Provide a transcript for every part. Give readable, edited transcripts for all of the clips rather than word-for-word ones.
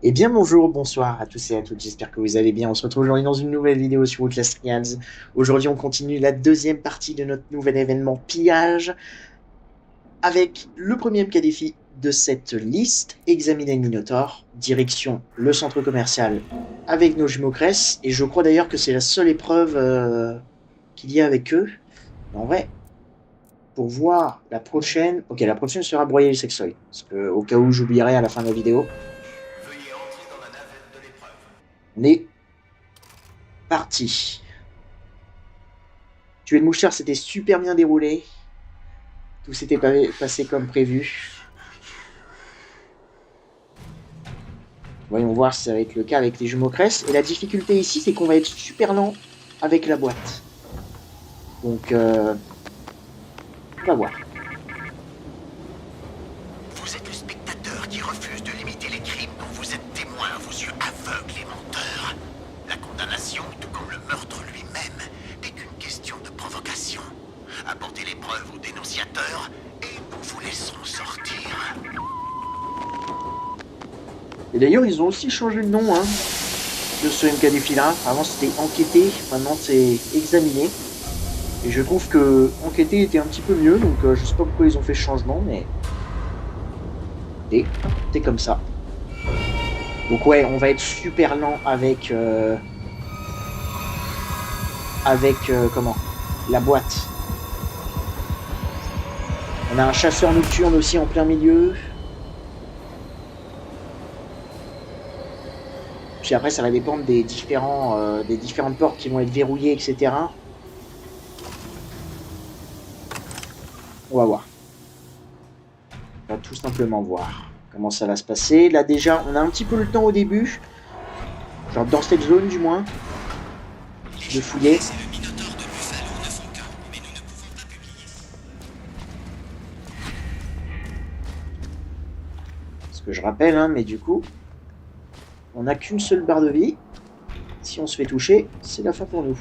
Eh bien bonjour, bonsoir à tous et à toutes, j'espère que vous allez bien. On se retrouve aujourd'hui dans une nouvelle vidéo sur Outlast Trials. Aujourd'hui on continue la deuxième partie de notre nouvel événement pillage avec le premier cas défi de cette liste, examiner le Minotaur, direction le centre commercial avec nos jumeaux Cress. Et je crois d'ailleurs que c'est la seule épreuve qu'il y a avec eux. Et en vrai, pour voir la prochaine, ok, la prochaine sera broyer le sextoy, parce que au cas où j'oublierai à la fin de la vidéo, on est parti. Tuer le mouchard, c'était super bien déroulé. Tout s'était passé comme prévu. Voyons voir si ça va être le cas avec les jumeaux Cress. Et la difficulté ici, c'est qu'on va être super lent avec la boîte. Donc, on va voir. Vous êtes le spectateur qui refuse de limiter les crimes dont vous êtes témoin, vos yeux aveugles et menteurs. La condamnation, tout comme le meurtre lui-même, n'est qu'une question de provocation. Apportez les preuves aux dénonciateurs et nous vous laisserons sortir. Et d'ailleurs, ils ont aussi changé de nom hein, de ce MKD-là. Avant, c'était enquêter. Maintenant, c'est examiner. Et je trouve que enquêter était un petit peu mieux. Donc, je sais pas pourquoi ils ont fait ce changement, mais c'est comme ça. Donc ouais, on va être super lent avec comment, la boîte. On a un chasseur nocturne aussi en plein milieu. Puis après, ça va dépendre des différentes portes qui vont être verrouillées, etc. On va voir. On va tout simplement voir comment ça va se passer. Là déjà, on a un petit peu le temps au début. Genre dans cette zone du moins. De fouiller. Ce que je rappelle, hein, mais du coup, on n'a qu'une seule barre de vie. Si on se fait toucher, c'est la fin pour nous.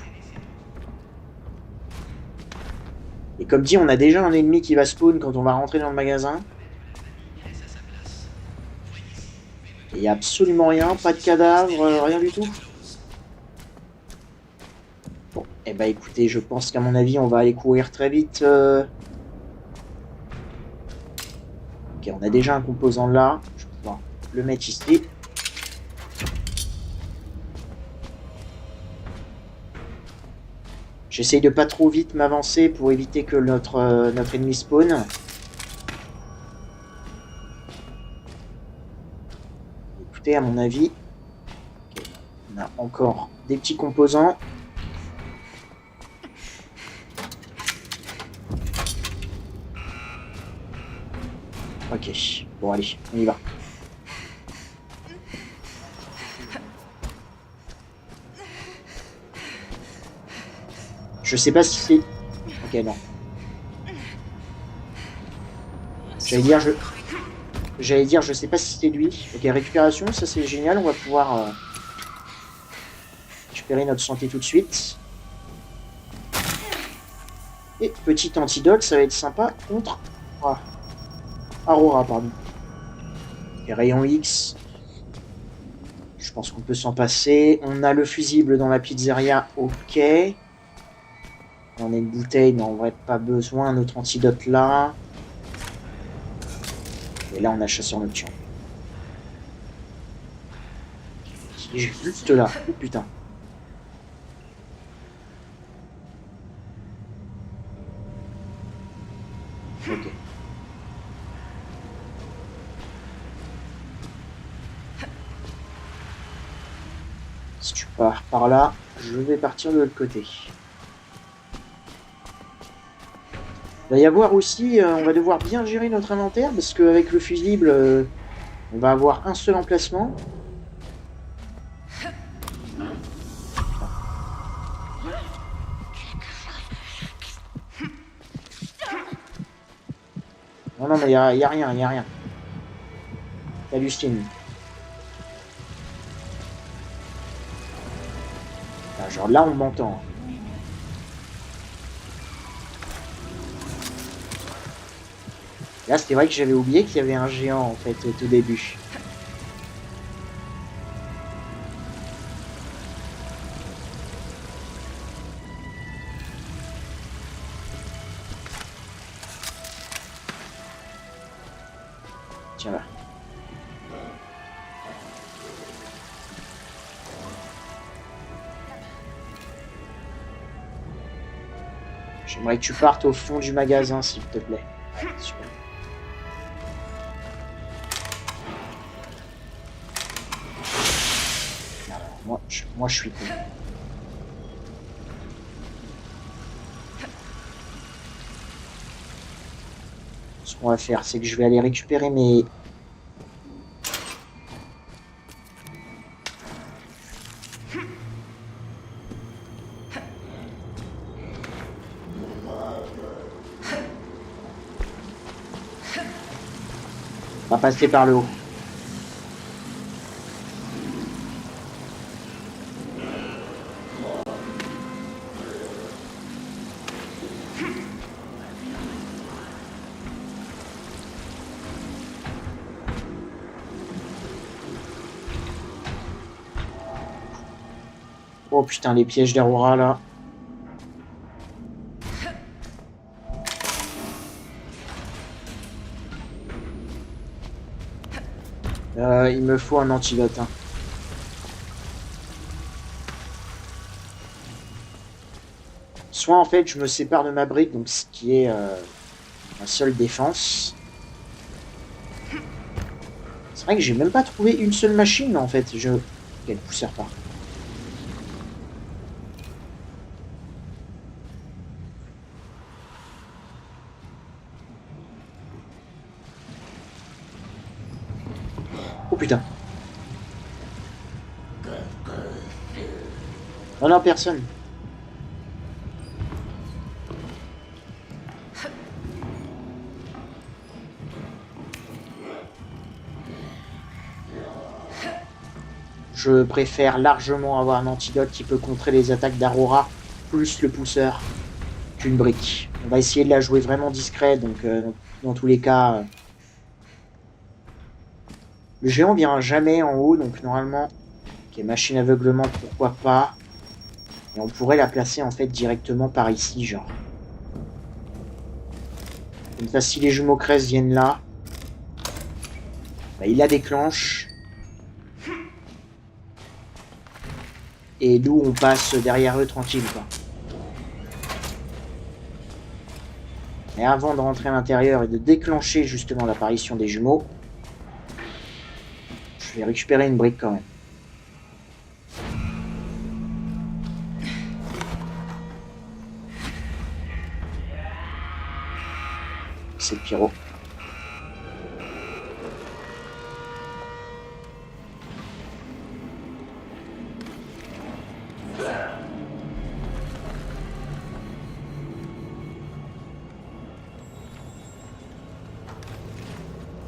Et comme dit, on a déjà un ennemi qui va spawn quand on va rentrer dans le magasin. Il n'y a absolument rien, pas de cadavre, rien du tout. Bon, et bah écoutez, je pense qu'à mon avis, on va aller courir très vite. Ok, on a déjà un composant là. Je vais pouvoir le mettre ici. J'essaye de pas trop vite m'avancer pour éviter que notre ennemi spawn. Écoutez, à mon avis, okay, on a encore des petits composants. Ok, bon allez, on y va. Je sais pas si c'est... Ok, non. J'allais dire, je sais pas si c'est lui. Ok, récupération, ça c'est génial, on va pouvoir récupérer notre santé tout de suite. Et petit antidote, ça va être sympa contre Aurora, pardon. Et rayon X, je pense qu'on peut s'en passer. On a le fusible dans la pizzeria, ok. On a une bouteille, mais en vrai, pas besoin. Notre antidote là. Et là, on a chasseur nocturne. Qui est juste là. Oh putain. Ok. Si tu pars par là, je vais partir de l'autre côté. Il va y avoir aussi, on va devoir bien gérer notre inventaire parce qu'avec le fusible, on va avoir un seul emplacement. Non, non, mais il y a rien, il y a rien. T'hallucines. Genre là, on m'entend. Là, c'était vrai que j'avais oublié qu'il y avait un géant, en fait, au tout début. Tiens là. J'aimerais que tu partes au fond du magasin, s'il te plaît. Super. Alors, moi, je suis con. Ce qu'on va faire, c'est que je vais aller récupérer mes... On va passer par le haut. Oh putain, les pièges d'Aurora là. Il me faut un antidote. Hein. Soit en fait je me sépare de ma brique, donc ce qui est ma seule défense. C'est vrai que j'ai même pas trouvé une seule machine en fait. Quel poussière pas. Oh putain. Oh non, personne. Je préfère largement avoir un antidote qui peut contrer les attaques d'Aurora, plus le pousseur, qu'une brique. On va essayer de la jouer vraiment discret, donc dans tous les cas... Le géant vient jamais en haut, donc normalement... Ok, machine aveuglement, pourquoi pas. Et on pourrait la placer en fait directement par ici, genre. Comme ça, si les jumeaux crèses viennent là, bah, il la déclenche. Et nous, on passe derrière eux tranquille, quoi. Mais avant de rentrer à l'intérieur et de déclencher justement l'apparition des jumeaux, je vais récupérer une brique quand même. C'est le pyro.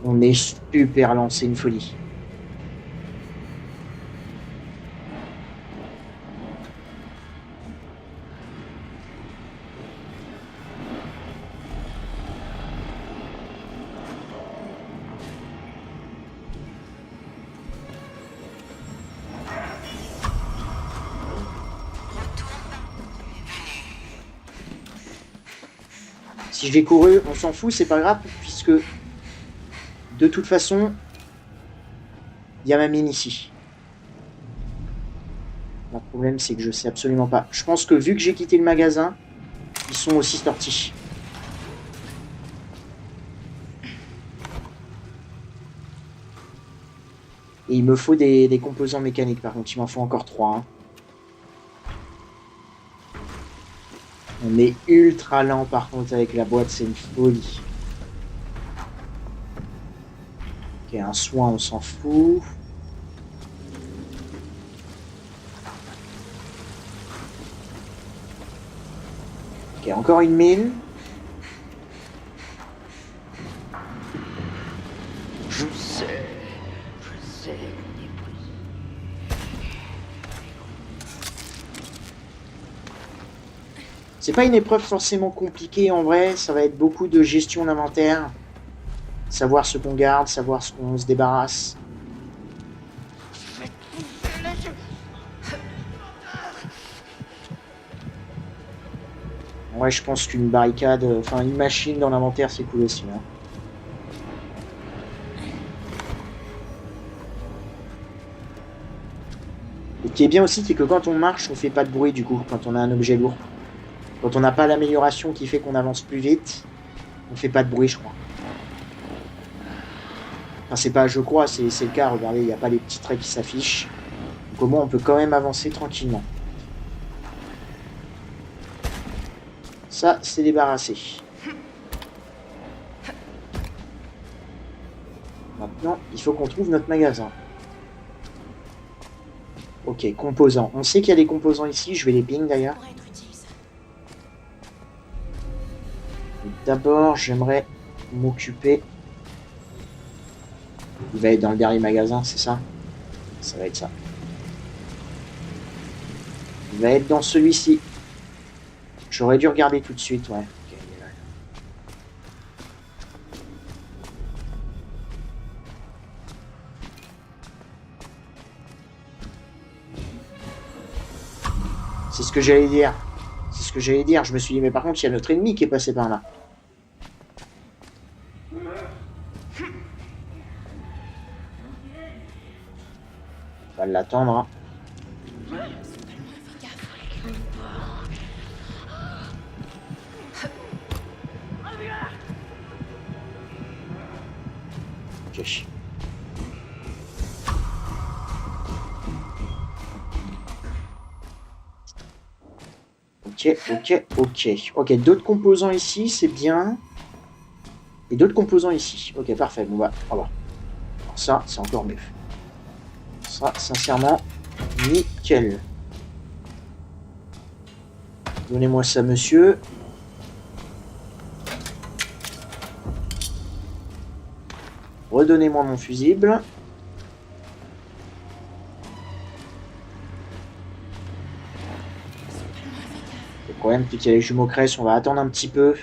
On est super lent, c'est une folie. Si j'ai couru, on s'en fout, c'est pas grave, puisque de toute façon, il y a ma mine ici. Le problème, c'est que je sais absolument pas. Je pense que vu que j'ai quitté le magasin, ils sont aussi sortis. Et il me faut des composants mécaniques, par contre, il m'en faut encore 3. Hein. On est ultra lent, par contre, avec la boîte, c'est une folie. Ok, un soin, on s'en fout. Ok, encore une mine. Je sais, on est pris. C'est pas une épreuve forcément compliquée en vrai, ça va être beaucoup de gestion d'inventaire. Savoir ce qu'on garde, savoir ce qu'on se débarrasse. Ouais, je pense qu'une barricade, enfin une machine dans l'inventaire, c'est cool aussi. Hein. Et ce qui est bien aussi, c'est que quand on marche, on fait pas de bruit du coup, quand on a un objet lourd. Quand on n'a pas l'amélioration qui fait qu'on avance plus vite, on fait pas de bruit, je crois. Enfin, c'est pas je crois, c'est le cas, regardez, il n'y a pas les petits traits qui s'affichent. Donc au moins, on peut quand même avancer tranquillement. Ça, c'est débarrassé. Maintenant, il faut qu'on trouve notre magasin. Ok, composants. On sait qu'il y a des composants ici, je vais les ping d'ailleurs. D'abord, j'aimerais m'occuper... Il va être dans le dernier magasin, c'est ça? Ça va être ça. Il va être dans celui-ci. J'aurais dû regarder tout de suite, ouais. Okay, il est là. C'est ce que j'allais dire. C'est ce que j'allais dire. Je me suis dit, mais par contre, il y a notre ennemi qui est passé par là. On va l'attendre. Hein. Ok. Ok, d'autres composants ici, c'est bien. Et d'autres composants ici. Ok, parfait. Bon, bah, au revoir. Alors ça, c'est encore mieux. Ça, sincèrement, nickel. Donnez-moi ça, monsieur. Redonnez-moi mon fusible. Le problème, c'est qu'il y a les jumeaux crèches, on va attendre un petit peu.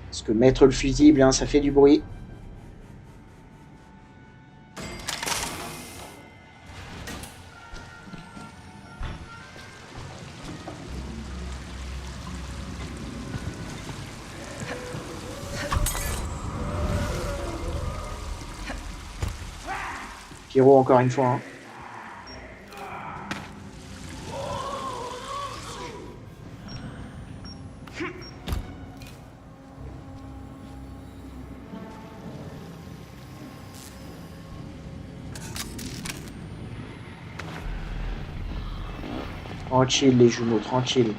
Parce que mettre le fusible, hein, ça fait du bruit. Pyro encore une fois. Hein. Tranquille les jumeaux, tranquille.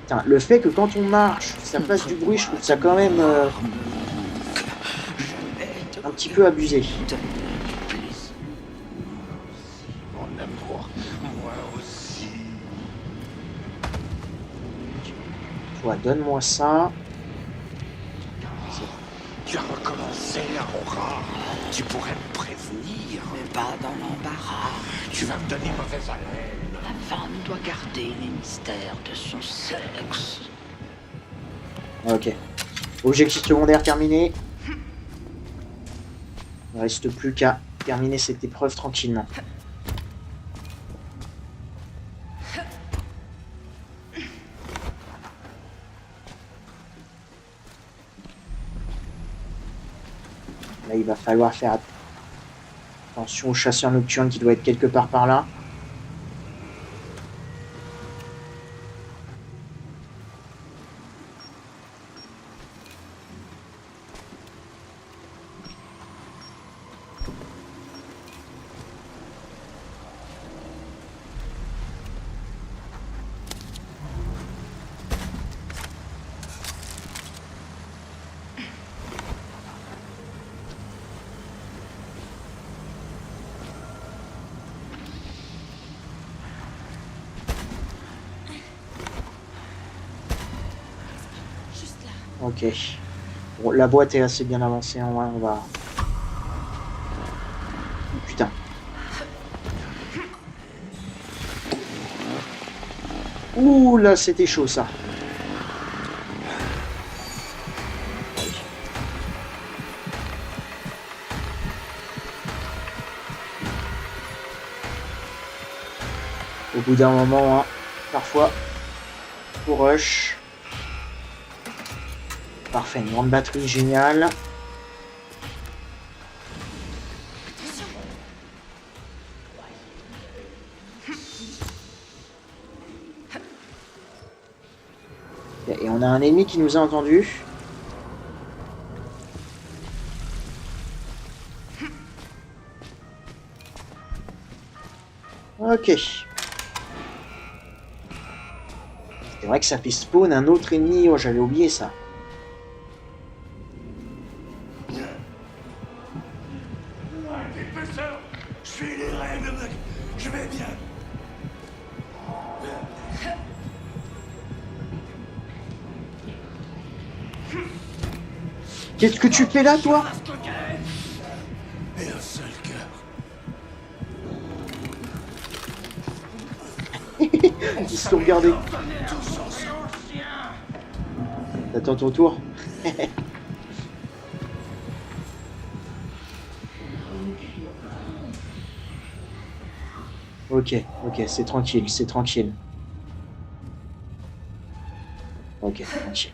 Putain, le fait que quand on marche, ça fasse du bruit, je trouve ça quand même un petit peu abusé. Mon amour, moi aussi. Toi, donne-moi ça. Tu as recommencé, Aurora. Tu pourrais me prévenir. Mais pas dans l'embarras. Tu vas me donner mauvaise haleine. La femme doit garder les mystères de son sexe. Ok. Objectif secondaire terminé. Il ne reste plus qu'à terminer cette épreuve tranquillement. Là, il va falloir faire attention au chasseur nocturne qui doit être quelque part par là. Ok. Bon, la boîte est assez bien avancée, en vrai, on va... Putain. Ouh, là, c'était chaud, ça. Au bout d'un moment, hein, parfois, pour rush. Parfait, une grande batterie, génial. Et on a un ennemi qui nous a entendus. Ok. C'est vrai que ça fait spawn un autre ennemi. Oh, j'avais oublié ça. Je suis les règles, mec. Je vais bien. Qu'est-ce que tu fais là, toi? Et un seul cœur. Ils se sont regardés. Tous ensemble. T'attends ton tour. Ok, c'est tranquille, c'est tranquille. Ok, tranquille.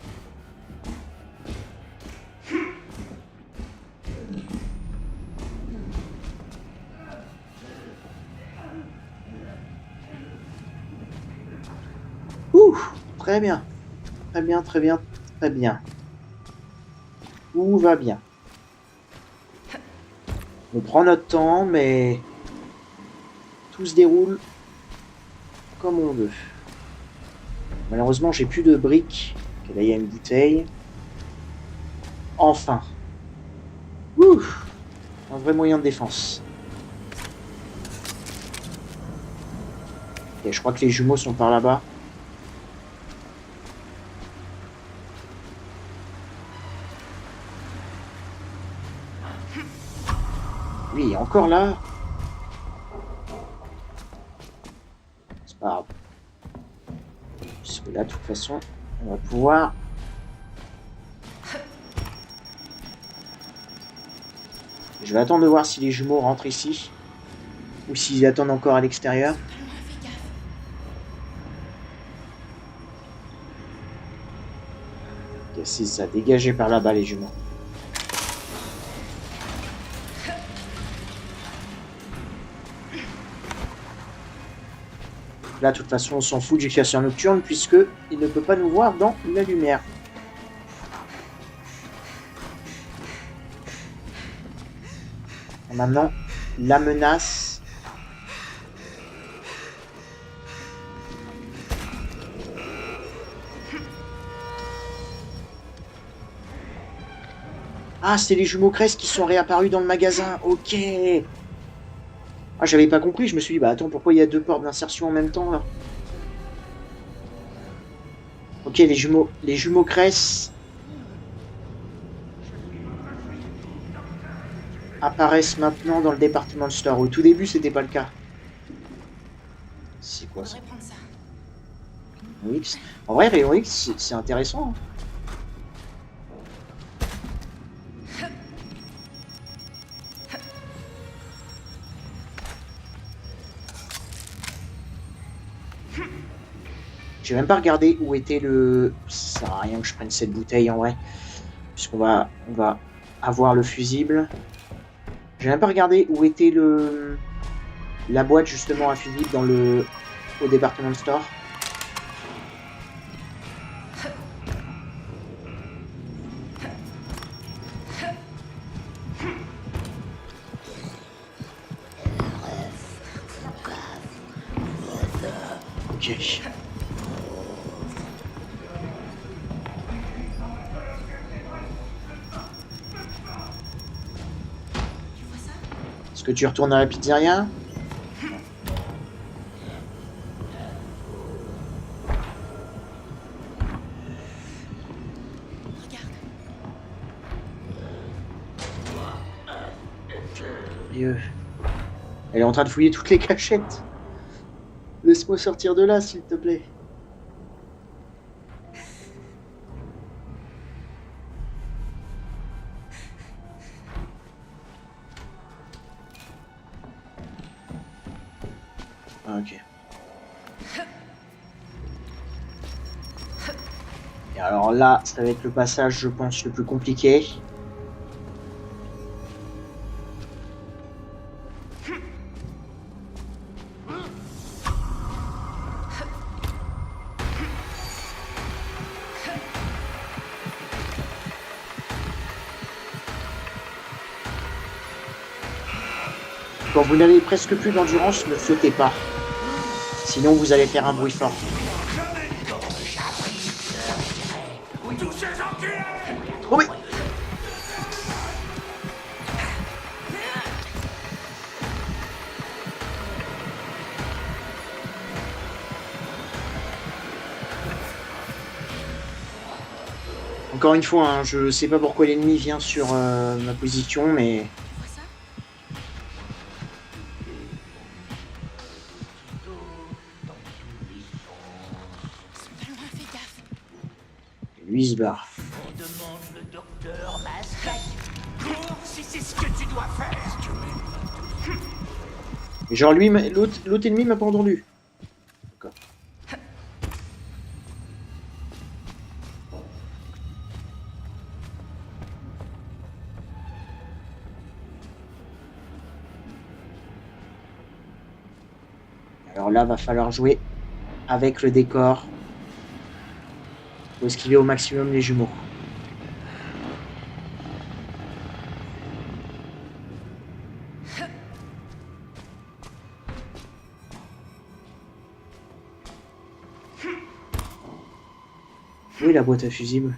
Ouh, très bien. Très bien, très bien, très bien. Tout va bien. On prend notre temps, mais tout se déroule comme on veut. Malheureusement, j'ai plus de briques. Ok, là, il y a une bouteille. Enfin. Ouh, un vrai moyen de défense. Ok, je crois que les jumeaux sont par là-bas. Oui, encore là. C'est pas grave. Puisque là, de toute façon, on va pouvoir... Je vais attendre de voir si les jumeaux rentrent ici. Ou s'ils attendent encore à l'extérieur. Ok, c'est ça, dégagez par là-bas les jumeaux. Là, de toute façon, on s'en fout du chasseur nocturne puisque il ne peut pas nous voir dans la lumière. Et maintenant, la menace. Ah, c'est les jumeaux Crest qui sont réapparus dans le magasin. Ok. Ah, j'avais pas compris. Je me suis dit, bah attends, pourquoi il y a deux portes d'insertion en même temps là? Ok, les jumeaux Crest apparaissent maintenant dans le département de store. Au tout début, c'était pas le cas. C'est quoi ça? Rayon X. En vrai, Rayon X, c'est intéressant. Hein. J'ai même pas regardé où était le... Ça sert à rien que je prenne cette bouteille en vrai. Puisqu'on va, on va avoir le fusible. J'ai même pas regardé où était la boîte justement à fusible dans au département de store. Ok. Est-ce que tu retournes à la pizzeria? Dieu. Elle est en train de fouiller toutes les cachettes. Laisse-moi sortir de là, s'il te plaît. Ah, ok. Et alors là, ça va être le passage, je pense, le plus compliqué. Quand vous n'avez presque plus d'endurance, ne sautez pas. Sinon, vous allez faire un bruit fort. Tous ces enculés! Oh oui. Encore une fois, hein, je sais pas pourquoi l'ennemi vient sur ma position, mais... Lui, il se barre. On demande le docteur Masque. Cours si c'est ce que tu dois faire! Et genre lui, l'autre ennemi m'a pas entendu. D'accord. Alors là, va falloir jouer avec le décor. Faut esquiver au maximum les jumeaux. Où est la boîte à fusibles?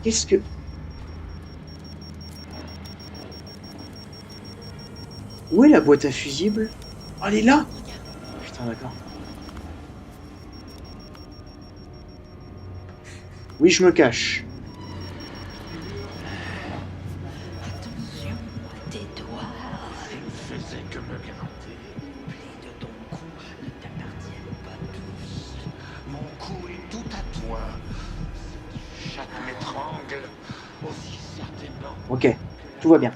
Qu'est-ce que... Où est la boîte à fusibles? Oh, elle est là! Putain, d'accord. Oui, je me cache. Attention à tes doigts. Je ne faisais que me gratter. Les de ton cou ne t'appartiennent pas tous. Mon cou est tout à toi. Chaque m'étrangle aussi certainement. Ok, tout va bien.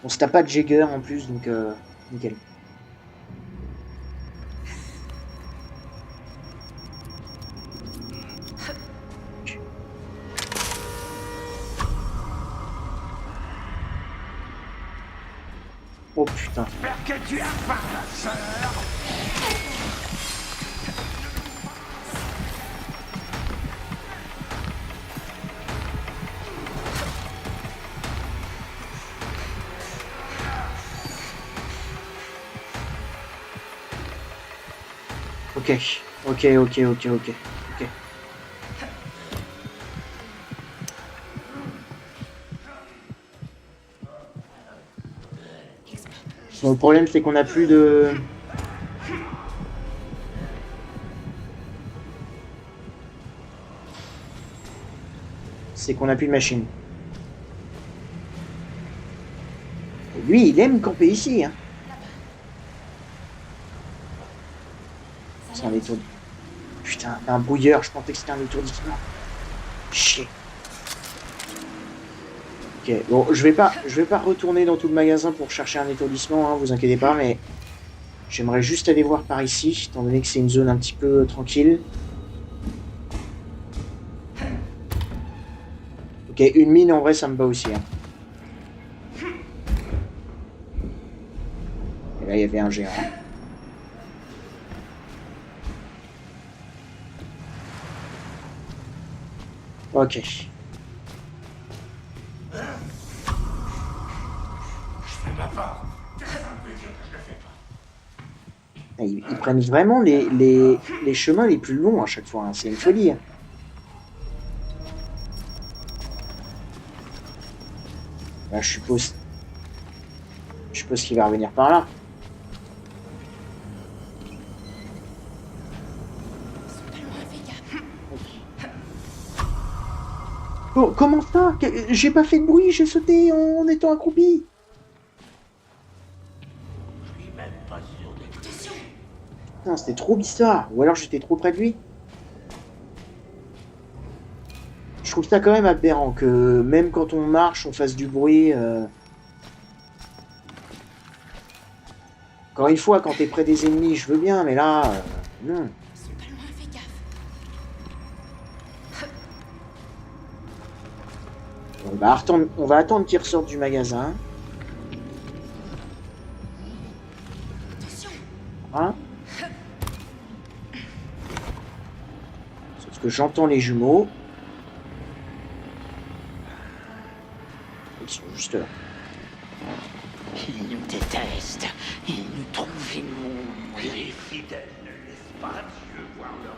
On se tape pas de Jäger en plus, donc nickel. Oh putain. J'espère que tu as faim, ma sœur. Ok. Bon, le problème c'est qu'on a plus de... C'est qu'on a plus de machine. Et lui, il aime camper ici, hein. C'est un étourdissement. Putain, un brouilleur, je pensais que c'était un étourdissement. Chier. Ok, bon, je vais pas retourner dans tout le magasin pour chercher un étourdissement, hein, vous inquiétez pas, mais j'aimerais juste aller voir par ici, étant donné que c'est une zone un petit peu tranquille. Ok, une mine en vrai, ça me bat aussi. Hein. Et là, il y avait un géant. Ok. Ils prennent vraiment les chemins les plus longs à chaque fois, hein. C'est une folie. Hein. Là, je suppose qu'il va revenir par là. Oh, comment ça? J'ai pas fait de bruit, j'ai sauté en étant accroupi. Je suis même pas sûr d'être... Putain, c'était trop bizarre. Ou alors j'étais trop près de lui. Je trouve ça quand même aberrant que même quand on marche, on fasse du bruit. Encore une fois, quand t'es près des ennemis, je veux bien, mais là, non. Ils sont pas loin, fais gaffe. On va attendre qu'ils ressortent du magasin. Attention. Hein? Sauf que j'entends les jumeaux. Ils sont juste là. Ils nous détestent. Ils nous trouvent immondes. Les fidèles ne laissent pas Dieu voir leur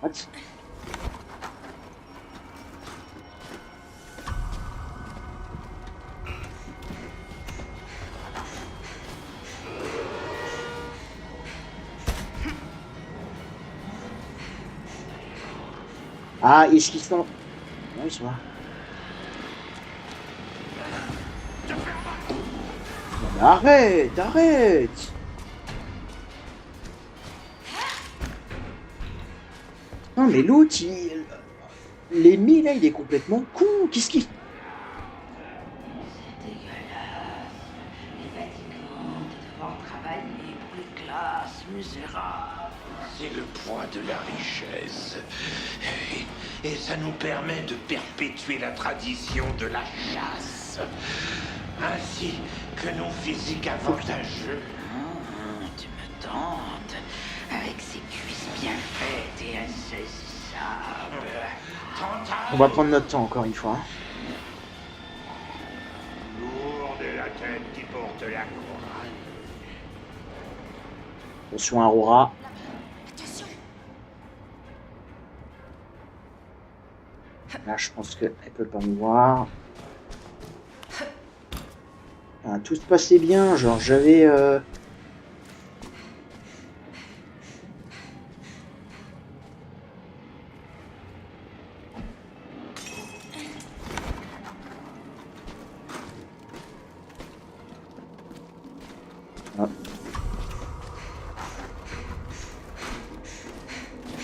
What? Ah, est-ce qu'ils sont... Non, ils sont là. Non, mais arrête, arrête! Non, mais l'autre, l'ennemi, là, il est complètement con. Qu'est-ce qu'il... Dégueulasse. Les fatigants de devoir travailler pour les classes misérables. C'est le poids de la richesse. Et ça nous permet de perpétuer la tradition de la chasse. Ainsi que nos physiques avantageux. Tu me tentes. Avec ses cuisses bien faites et insaisissables. On va prendre notre temps, encore une fois. Lourde est la tête qui porte la couronne. Attention, Aurora. Attention. Là, je pense qu'elle peut pas me voir. Ah, tout se passait bien, genre j'avais... Ah.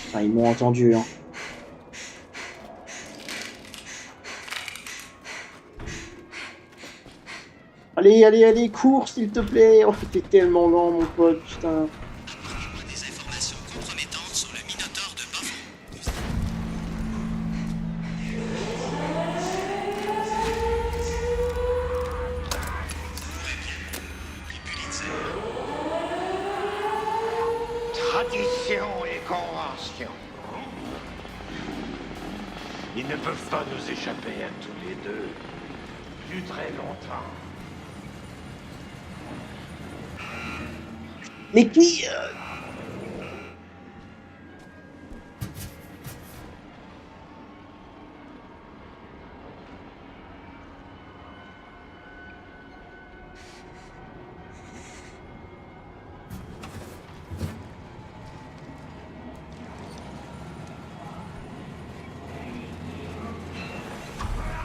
Enfin, ils m'ont entendu, hein. Allez, allez, allez, cours s'il te plaît. Oh, t'es tellement lent, mon pote, putain. Des informations compromettantes sur le Minotaure de Bafon. Tradition et convention. Ils ne peuvent pas nous échapper à tous les deux. Plus très longtemps. Mais qui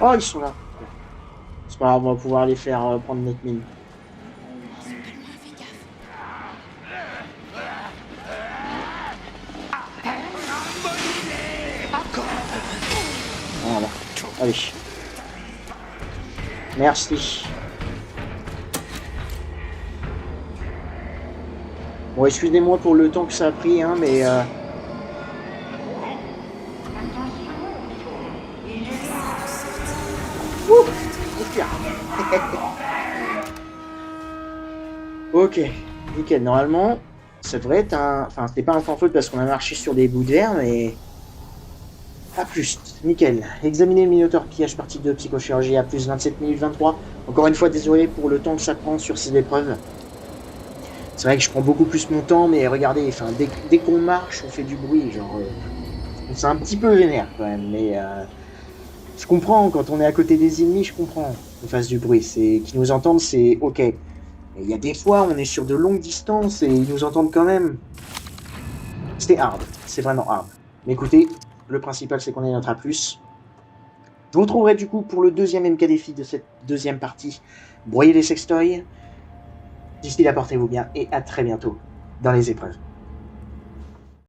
Oh, ils sont là. C'est pas grave, on va pouvoir les faire prendre notre mine. Ils sont pas loin, fais gaffe. Voilà. Allez. Merci. Bon, excusez-moi pour le temps que ça a pris, hein, mais... Ouh, c'est bien. Ok, nickel. Normalement, ça devrait être un... Enfin, c'est pas un sans faute parce qu'on a marché sur des bouts de verre, mais... A plus, nickel. Examiner le Minotaure pillage partie 2, psychochirurgie à plus 27 minutes 23. Encore une fois, désolé pour le temps que ça prend sur ces épreuves. C'est vrai que je prends beaucoup plus mon temps, mais regardez, enfin, dès qu'on marche, on fait du bruit, genre... c'est un petit peu vénère quand même, mais... je comprends, quand on est à côté des ennemis, je comprends qu'on fasse du bruit. C'est qu'ils nous entendent, c'est ok. Et il y a des fois, on est sur de longues distances et ils nous entendent quand même. C'était hard, c'est vraiment hard. Mais écoutez, le principal, c'est qu'on ait notre A+. Je vous retrouverai du coup pour le deuxième MK défi de cette deuxième partie. Broyez les sextoys. D'ici là, portez-vous bien et à très bientôt dans les épreuves.